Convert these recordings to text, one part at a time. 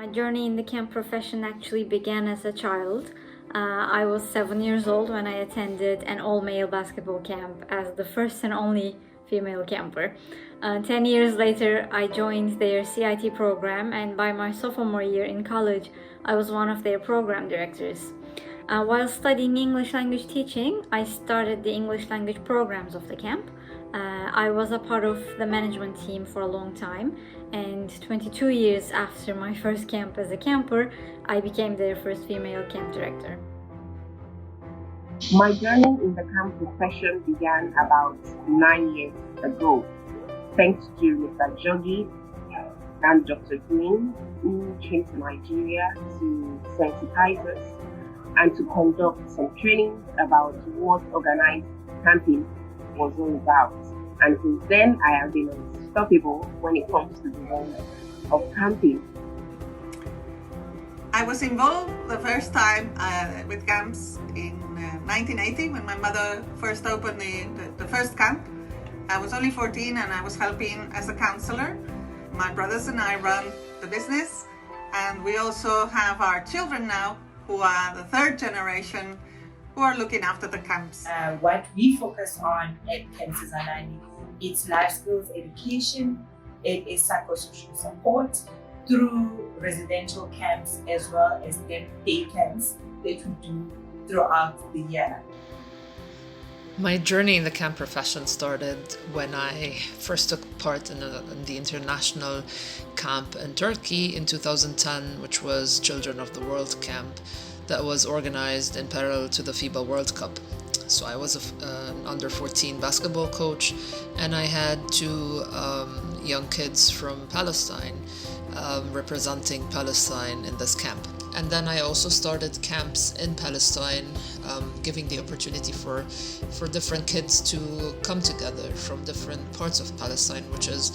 My journey in the camp profession actually began as a child. I was 7 years old when I attended an all-male basketball camp as the first and only female camper. 10 years later, I joined their CIT program, and by my sophomore year in college, I was one of their program directors. While studying English language teaching, I started the English language programs of the camp. I was a part of the management team for a long time, and 22 years after my first camp as a camper, I became their first female camp director. My journey in the camp profession began about 9 years ago, thanks to Mr. Jogi and Dr. Gwynn, who came to Nigeria to sensitize us and to conduct some trainings about what organized camping was all about. And since then, I have been unstoppable when it comes to the world of camping. I was involved the first time with camps in 1980 when my mother first opened the first camp. I was only 14 and I was helping as a counselor. My brothers and I run the business, and we also have our children now who are the third generation who are looking after the camps. What we focus on at Camp Sizanani, it's life skills education, it is psychosocial support through residential camps as well as day camps that we do throughout the year. My journey in the camp profession started when I first took part in the international camp in Turkey in 2010, which was Children of the World camp that was organized in parallel to the FIBA World Cup. So I was an under 14 basketball coach, and I had two young kids from Palestine representing Palestine in this camp. And then I also started camps in Palestine, giving the opportunity for different kids to come together from different parts of Palestine, which is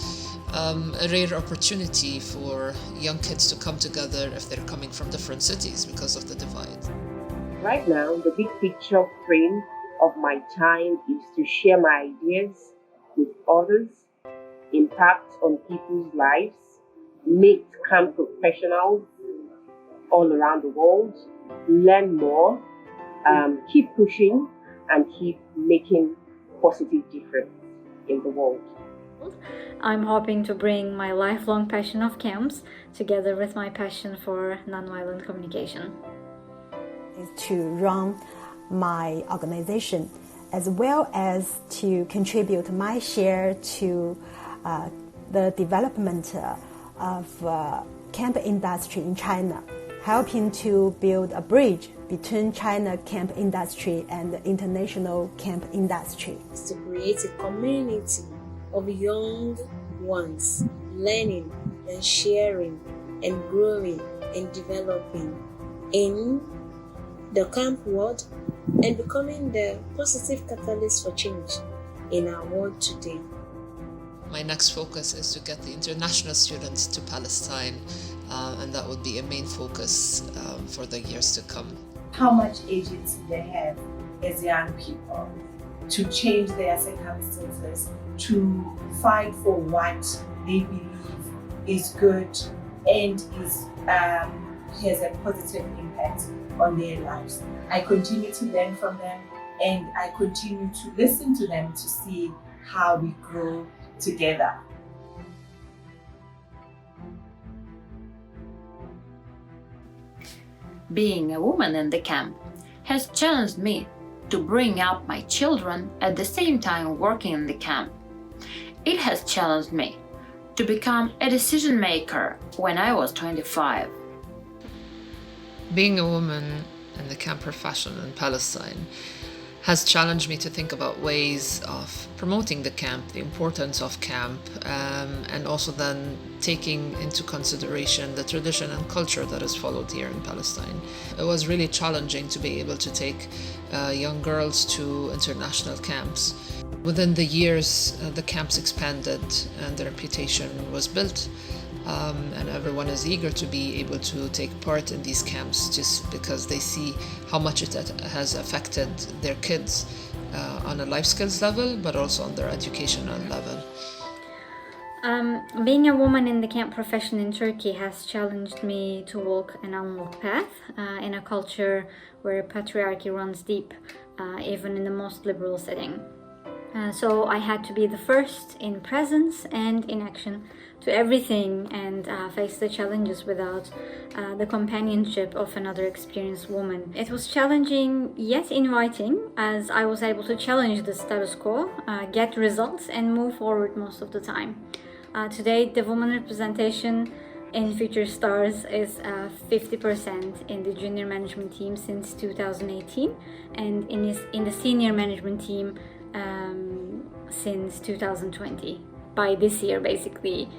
a rare opportunity for young kids to come together if they're coming from different cities because of the divide. Right now, the big picture frame of my time is to share my ideas with others, impact on people's lives, meet camp professionals all around the world, learn more, keep pushing, and keep making positive difference in the world. I'm hoping to bring my lifelong passion of camps together with my passion for nonviolent communication. Is to run my organization as well as to contribute my share to the development of camp industry in China, helping to build a bridge between China camp industry and the international camp industry. To create a community of young ones learning and sharing and growing and developing in the camp world and becoming the positive catalyst for change in our world today. My next focus is to get the international students to Palestine, and that would be a main focus for the years to come. How much agency they have as young people to change their circumstances, to fight for what they believe is good and has a positive impact on their lives. I continue to learn from them, and I continue to listen to them to see how we grow together. Being a woman in the camp has challenged me to bring up my children at the same time working in the camp. It has challenged me to become a decision maker when I was 25. Being a woman in the camp profession in Palestine has challenged me to think about ways of promoting the camp, the importance of camp, and also then taking into consideration the tradition and culture that is followed here in Palestine. It was really challenging to be able to take young girls to international camps. Within the years, the camps expanded and the reputation was built. And everyone is eager to be able to take part in these camps just because they see how much it has affected their kids on a life skills level, but also on their educational level. Being a woman in the camp profession in Turkey has challenged me to walk an unwalked path in a culture where patriarchy runs deep, even in the most liberal setting. So I had to be the first in presence and in action to everything and face the challenges without the companionship of another experienced woman. It was challenging yet inviting, as I was able to challenge the status quo, get results and move forward most of the time. Today, the woman representation in Future Stars is 50% in the junior management team since 2018 and in the senior management team since 2020. By this year, basically,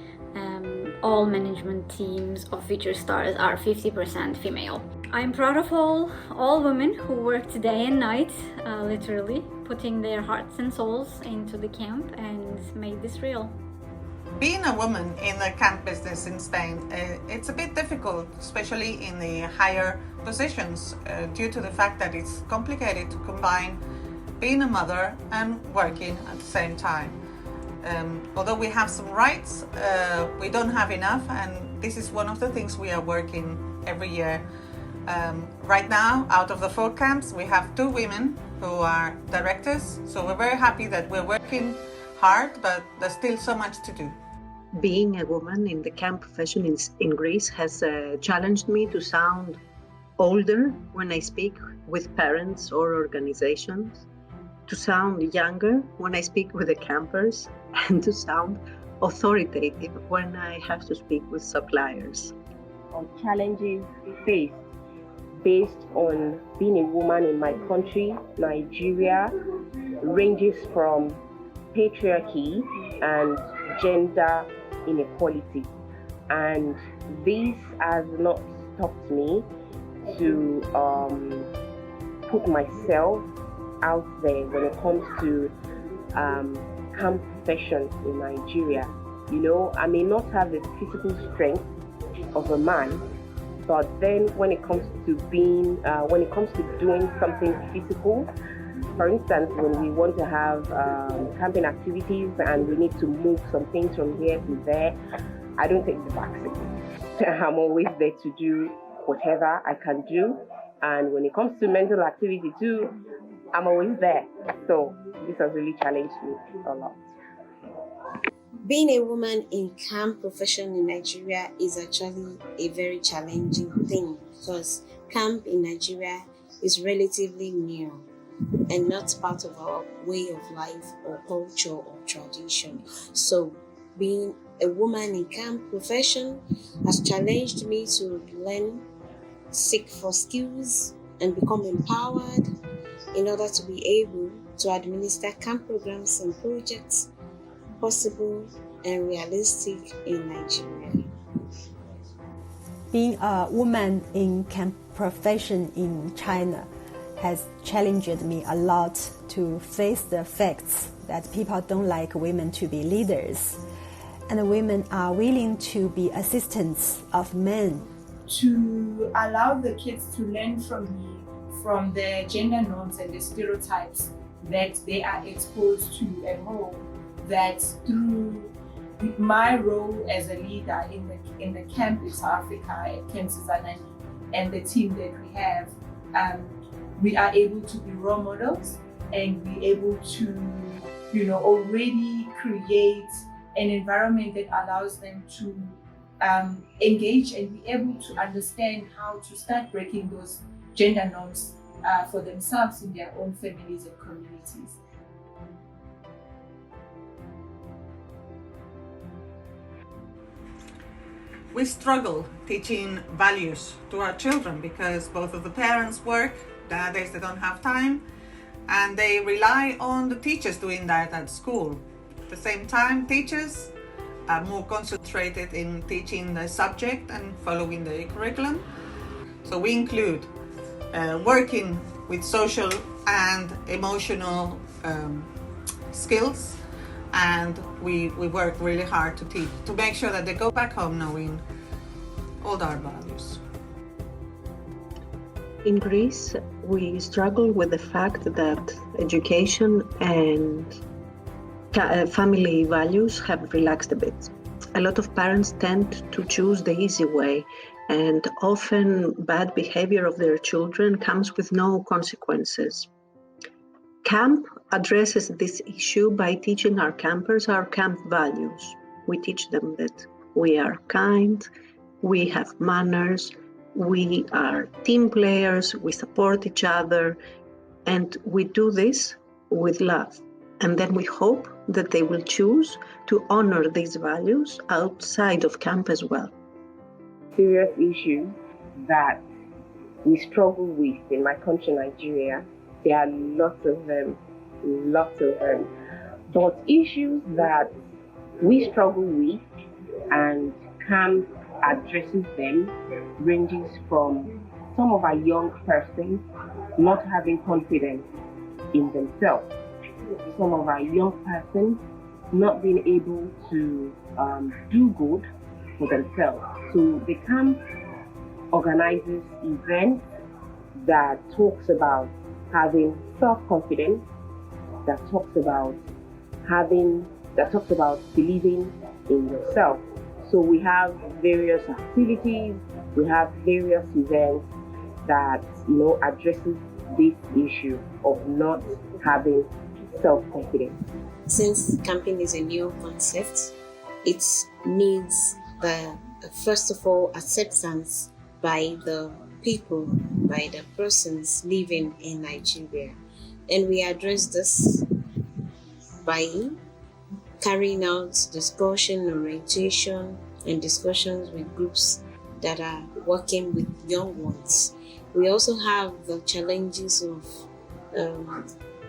all management teams of Future Stars are 50% female. I'm proud of all women who worked day and night, literally, putting their hearts and souls into the camp and made this real. Being a woman in the camp business in Spain, it's a bit difficult, especially in the higher positions, due to the fact that it's complicated to combine being a mother and working at the same time. Although we have some rights, we don't have enough, and this is one of the things we are working every year. Right now, out of the 4 camps, we have 2 women who are directors, so we're very happy that we're working hard, but there's still so much to do. Being a woman in the camp profession in Greece has challenged me to sound older when I speak with parents or organizations, to sound younger when I speak with the campers, and to sound authoritative when I have to speak with suppliers. Challenges faced based on being a woman in my country, Nigeria, ranges from patriarchy and gender inequality, and this has not stopped me to put myself out there when it comes to camp profession in Nigeria. You know, I may not have the physical strength of a man, but then when it comes to doing something physical, for instance, when we want to have camping activities and we need to move some things from here to there, I don't take the backseat. I'm always there to do whatever I can do. And when it comes to mental activity too, I'm always there. So this has really challenged me a lot. Being a woman in camp profession in Nigeria is actually a very challenging thing because camp in Nigeria is relatively new and not part of our way of life or culture or tradition. So being a woman in camp profession has challenged me to learn, seek for skills, and become empowered in order to be able to administer camp programs and projects possible and realistic in Nigeria. Being a woman in camp profession in China has challenged me a lot to face the facts that people don't like women to be leaders, and women are willing to be assistants of men. To allow the kids to learn from the gender norms and the stereotypes that they are exposed to at home, that through my role as a leader in the camp in South Africa at Camp Suzanani and the team that we have, we are able to be role models and be able to, already create an environment that allows them to engage and be able to understand how to start breaking those gender norms for themselves in their own families and communities. We struggle teaching values to our children because both of the parents work, nowadays they don't have time, and they rely on the teachers doing that at school. At the same time, teachers are more concentrated in teaching the subject and following the curriculum. So we include working with social and emotional skills, and we work really hard to teach, to make sure that they go back home knowing all our values. In Greece, we struggle with the fact that education and family values have relaxed a bit. A lot of parents tend to choose the easy way, and often bad behavior of their children comes with no consequences. Camp addresses this issue by teaching our campers our camp values. We teach them that we are kind, we have manners, we are team players, we support each other, and we do this with love. And then we hope that they will choose to honor these values outside of camp as well. Serious issues that we struggle with in my country, Nigeria, there are lots of them. But issues that we struggle with and camp addresses them ranges from some of our young persons not having confidence in themselves, some of our young persons not being able to do good for themselves. So the camp organizes events that talks about having self-confidence, that talks about believing in yourself. So we have various activities, we have various events that addresses this issue of not having self-confidence. Since camping is a new concept, it needs first of all acceptance by the people, by the persons living in Nigeria. And we address this by carrying out discussion, orientation, and discussions with groups that are working with young ones. We also have the challenges of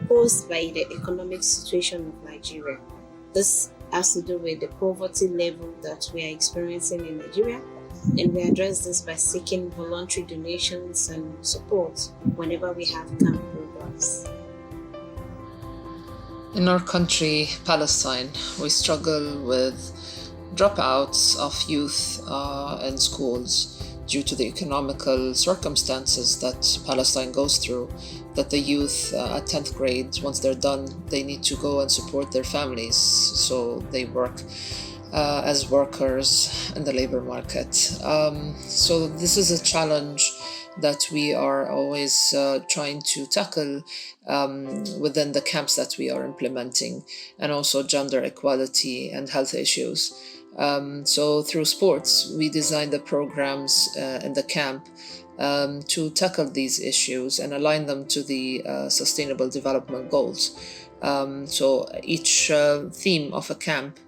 posed by the economic situation of Nigeria. This has to do with the poverty level that we are experiencing in Nigeria, and we address this by seeking voluntary donations and support whenever we have camp programs. In our country, Palestine, we struggle with dropouts of youth in schools due to the economical circumstances that Palestine goes through, that the youth at 10th grade, once they're done, they need to go and support their families. So they work as workers in the labor market. So this is a challenge that we are always trying to tackle within the camps that we are implementing, and also gender equality and health issues. So through sports, we design the programs in the camp to tackle these issues and align them to the Sustainable Development Goals. So each theme of a camp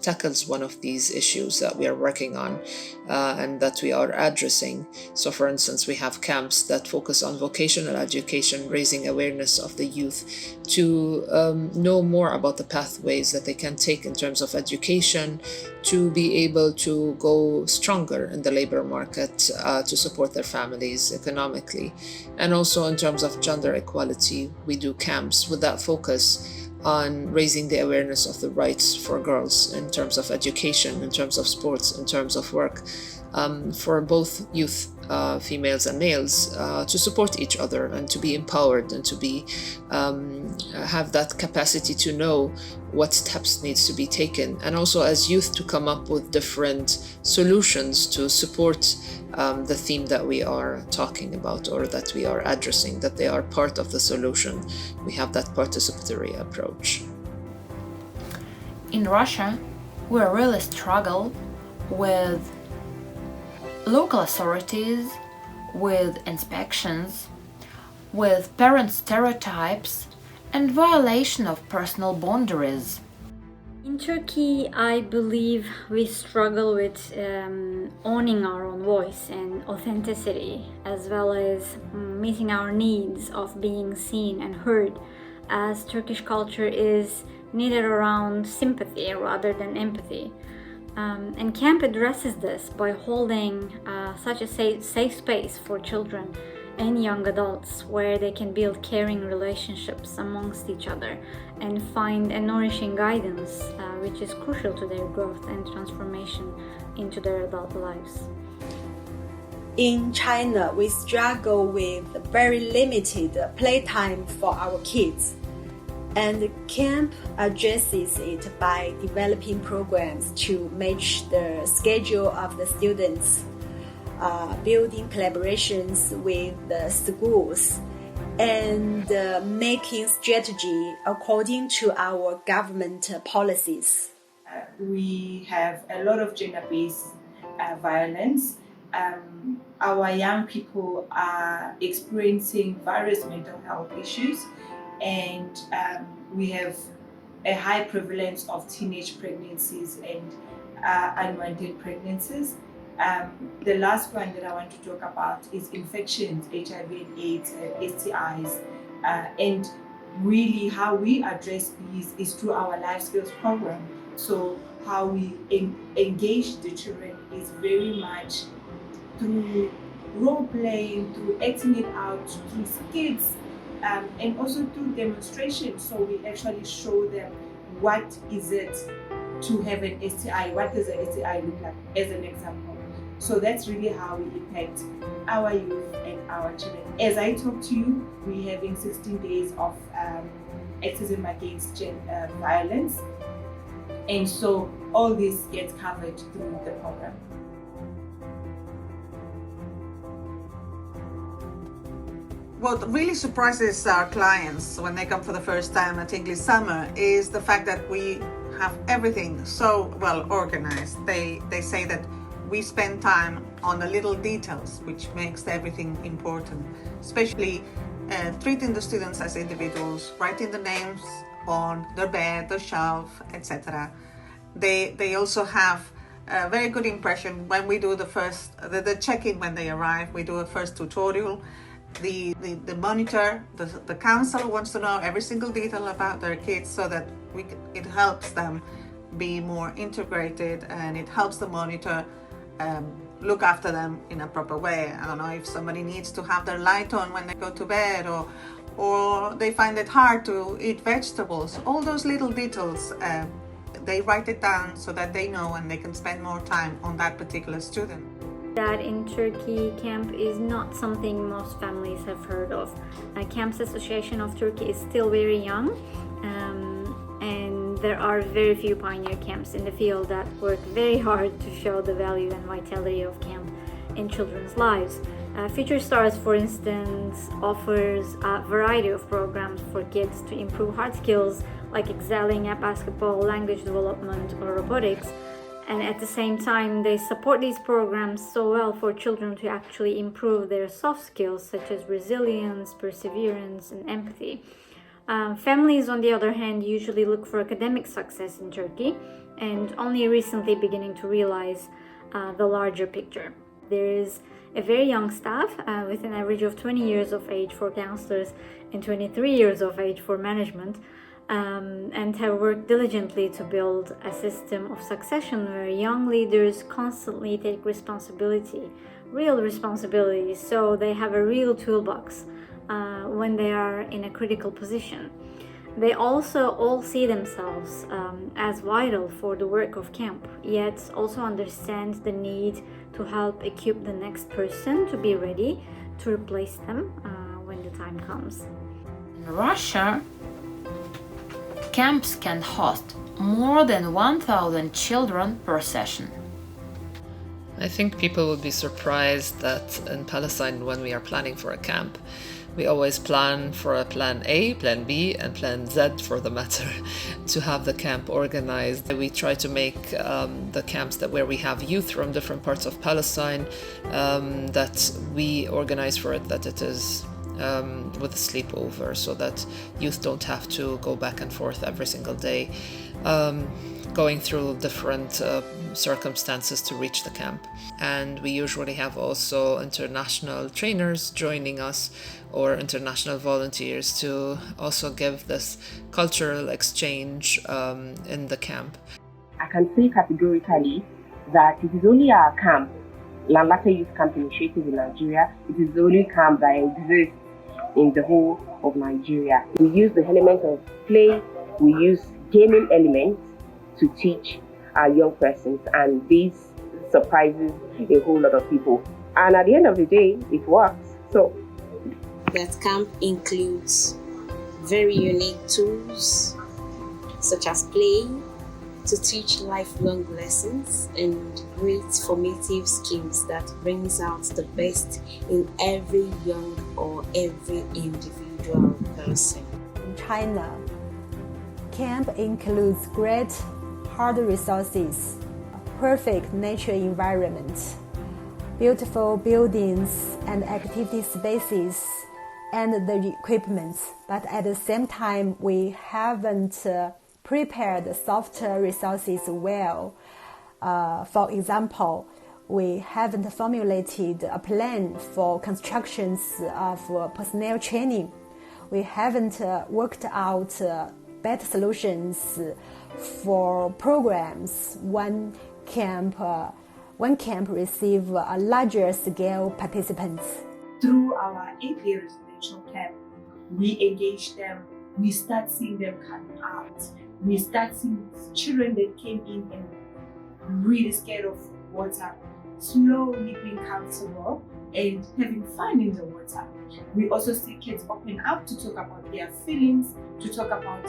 tackles one of these issues that we are working on and that we are addressing. So for instance, we have camps that focus on vocational education, raising awareness of the youth to know more about the pathways that they can take in terms of education to be able to go stronger in the labor market to support their families economically. And also in terms of gender equality, we do camps with that focus on raising the awareness of the rights for girls in terms of education, in terms of sports, in terms of work, for both youth, females and males, to support each other and to be empowered and to be have that capacity to know what steps needs to be taken, and also as youth to come up with different solutions to support the theme that we are talking about or that we are addressing, that they are part of the solution. We have that participatory approach. In Russia, we really struggle with local authorities, with inspections, with parent stereotypes, and violation of personal boundaries. In Turkey, I believe we struggle with owning our own voice and authenticity, as well as meeting our needs of being seen and heard, as Turkish culture is needed around sympathy rather than empathy. And camp addresses this by holding such a safe space for children and young adults where they can build caring relationships amongst each other and find a nourishing guidance which is crucial to their growth and transformation into their adult lives. In China, we struggle with very limited playtime for our kids. And the camp addresses it by developing programs to match the schedule of the students, building collaborations with the schools, and making strategy according to our government policies. We have a lot of gender-based violence. Our young people are experiencing various mental health issues, and we have a high prevalence of teenage pregnancies and unwanted pregnancies. The last one that I want to talk about is infections, HIV and AIDS, STIs, and really how we address these is through our life skills program. So how we engage the children is very much through role playing, through acting it out, through skits, and also through demonstration. So we actually show them what is it to have an STI, what does an STI look like, as an example. So that's really how we impact our youth and our children. As I talk to you, we're having 16 days of activism against violence. And so all this gets covered through the program. What really surprises our clients when they come for the first time at English Summer is the fact that we have everything so well organized. They say that we spend time on the little details, which makes everything important, especially treating the students as individuals, writing the names on their bed, the shelf, etc. They also have a very good impression when we do the check-in when they arrive. We do a first tutorial. The monitor, the counselor wants to know every single detail about their kids so that it helps them be more integrated, and it helps the monitor look after them in a proper way. I don't know if somebody needs to have their light on when they go to bed, or they find it hard to eat vegetables. All those little details, they write it down so that they know and they can spend more time on that particular student. That in Turkey, camp is not something most families have heard of. Camps Association of Turkey is still very young, and there are very few pioneer camps in the field that work very hard to show the value and vitality of camp in children's lives. Future Stars, for instance, offers a variety of programs for kids to improve hard skills like excelling at basketball, language development, or robotics. And at the same time, they support these programs so well for children to actually improve their soft skills such as resilience, perseverance, and empathy. Families, on the other hand, usually look for academic success in Turkey and only recently beginning to realize the larger picture. There is a very young staff with an average of 20 years of age for counselors and 23 years of age for management, and have worked diligently to build a system of succession where young leaders constantly take responsibility, real responsibility, so they have a real toolbox when they are in a critical position. They also all see themselves as vital for the work of camp, yet also understand the need to help equip the next person to be ready to replace them when the time comes. In Russia, camps can host more than 1,000 children per session. I think people will be surprised that in Palestine, when we are planning for a camp, we always plan for a plan A, plan B, and plan Z for the matter to have the camp organized. We try to make the camps where we have youth from different parts of Palestine, that we organize for it, that it is with a sleepover, so that youth don't have to go back and forth every single day, going through different circumstances to reach the camp. And we usually have also international trainers joining us, or international volunteers, to also give this cultural exchange in the camp. I can say categorically that it is only our camp, Lalata Youth Camp Initiative in Nigeria, it is the only camp that exists in the whole of Nigeria. We use the element of play, we use gaming elements to teach our young persons, and this surprises a whole lot of people. And at the end of the day, it works. So that camp includes very unique tools such as play to teach lifelong lessons and great formative skills that brings out the best in every young or every individual person. In China, camp includes great hard resources, perfect nature environment, beautiful buildings and activity spaces, and the equipment. But at the same time, we haven't prepared soft resources well. For example, we haven't formulated a plan for constructions of personnel training. We haven't worked out better solutions for programs when camp receive a larger scale participants. Through our 8-day residential camp, we engage them, we start seeing them coming out. We start seeing children that came in and really scared of water, slowly being comfortable and having fun in the water. We also see kids open up to talk about their feelings, to talk about,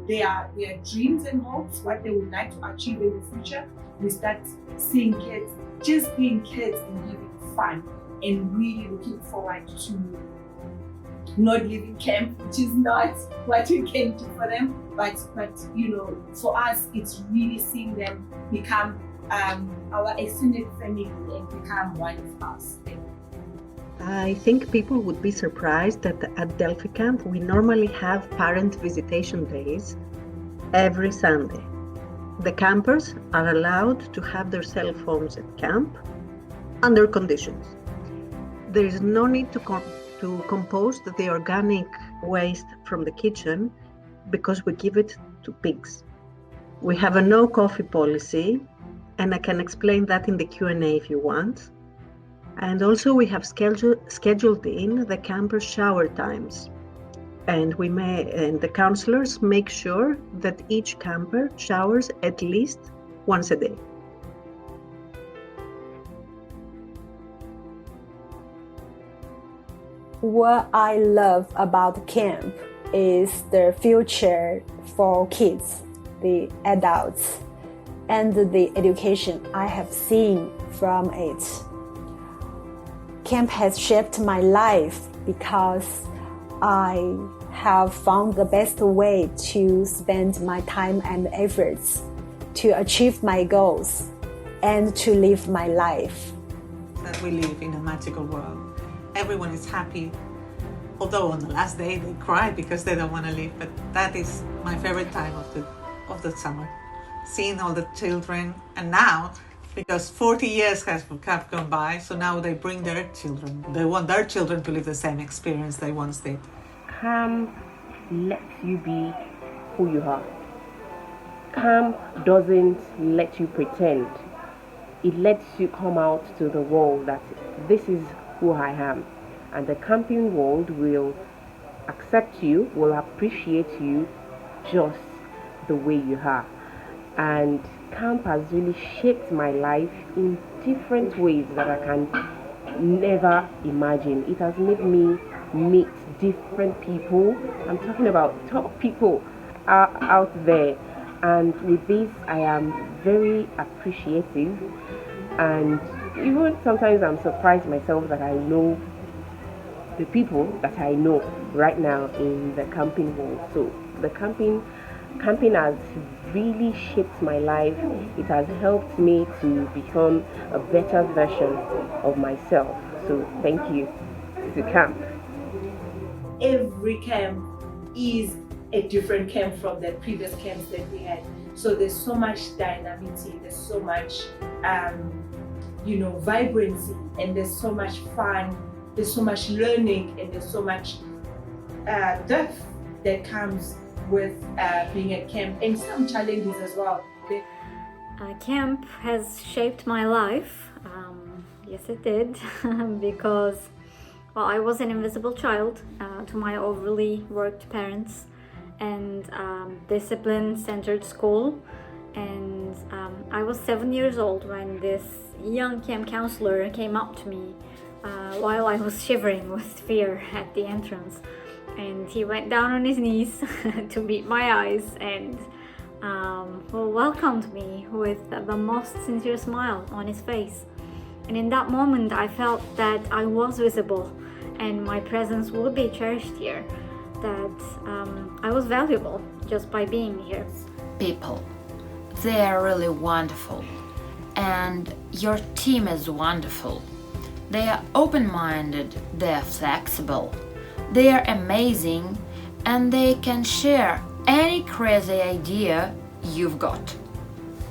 their dreams and hopes, what they would like to achieve in the future. We start seeing kids just being kids and having fun and really looking forward to not leaving camp, which is not what we can do for them, but for us, it's really seeing them become our extended family and become one of us. I think people would be surprised that at Delphi Camp we normally have parent visitation days every Sunday. The campers are allowed to have their cell phones at camp under conditions. There is no need to compost the organic waste from the kitchen because we give it to pigs. We have a no coffee policy, and I can explain that in the Q&A if you want. And also we have scheduled in the campers' shower times. And the counselors make sure that each camper showers at least once a day. What I love about camp is the future for kids, the adults, and the education I have seen from it. Camp has shaped my life because I have found the best way to spend my time and efforts to achieve my goals and to live my life. That we live in a magical world. Everyone is happy, although on the last day they cry because they don't want to leave, but that is my favorite time of the summer. Seeing all the children, and now, because 40 years have gone by, so now they bring their children. They want their children to live the same experience they once did. Camp lets you be who you are. Camp doesn't let you pretend. It lets you come out to the world that this is who I am. And the camping world will accept you, will appreciate you just the way you are. And camp has really shaped my life in different ways that I can never imagine. It has made me meet different people. I'm talking about top people out there. And with this, I am very appreciative. And even sometimes I'm surprised myself that I know the people that I know right now in the camping world. So the camping has really shaped my life. It has helped me to become a better version of myself. So thank you to camp. Every camp is a different camp from the previous camps that we had. So there's so much dynamicity, there's so much vibrancy, and there's so much fun, there's so much learning, and there's so much depth that comes with being at camp, and some challenges as well. Camp has shaped my life. Yes, it did, because I was an invisible child to my overly worked parents, and discipline-centered school. And I was 7 years old when this young camp counselor came up to me while I was shivering with fear at the entrance. and he went down on his knees to meet my eyes and welcomed me with the most sincere smile on his face. And in that moment, I felt that I was visible and my presence would be cherished here, that I was valuable just by being here. People, they are really wonderful, and your team is wonderful. They are open-minded, they are flexible, they are amazing, and they can share any crazy idea you've got.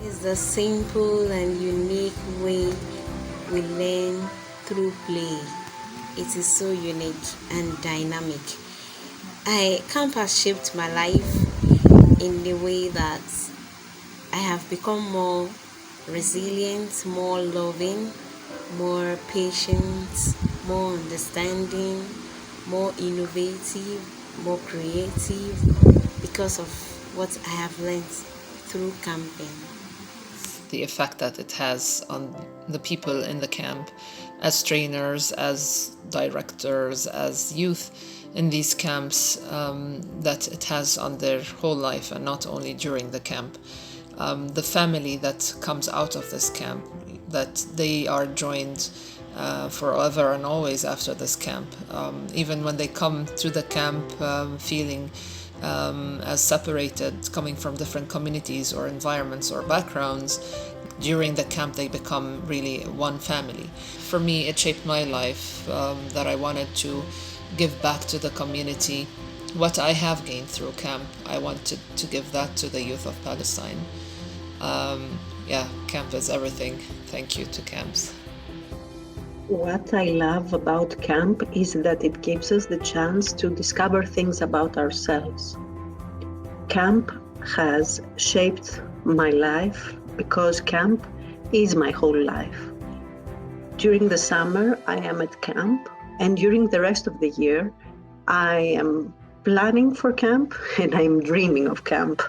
It's the simple and unique way we learn through play. It is so unique and dynamic. Camp has shaped my life in the way that I have become more resilient, more loving, more patient, more understanding, more innovative, more creative because of what I have learned through camping. The effect that it has on the people in the camp, as trainers, as directors, as youth in these camps, that it has on their whole life and not only during the camp. The family that comes out of this camp, that they are joined forever and always after this camp. Even when they come to the camp feeling as separated, coming from different communities or environments or backgrounds, during the camp they become really one family. For me, it shaped my life, that I wanted to give back to the community what I have gained through camp. I wanted to give that to the youth of Palestine. Camp is everything. Thank you to camps. What I love about camp is that it gives us the chance to discover things about ourselves. Camp has shaped my life because camp is my whole life. During the summer, I am at camp, and during the rest of the year, I am planning for camp and I'm dreaming of camp.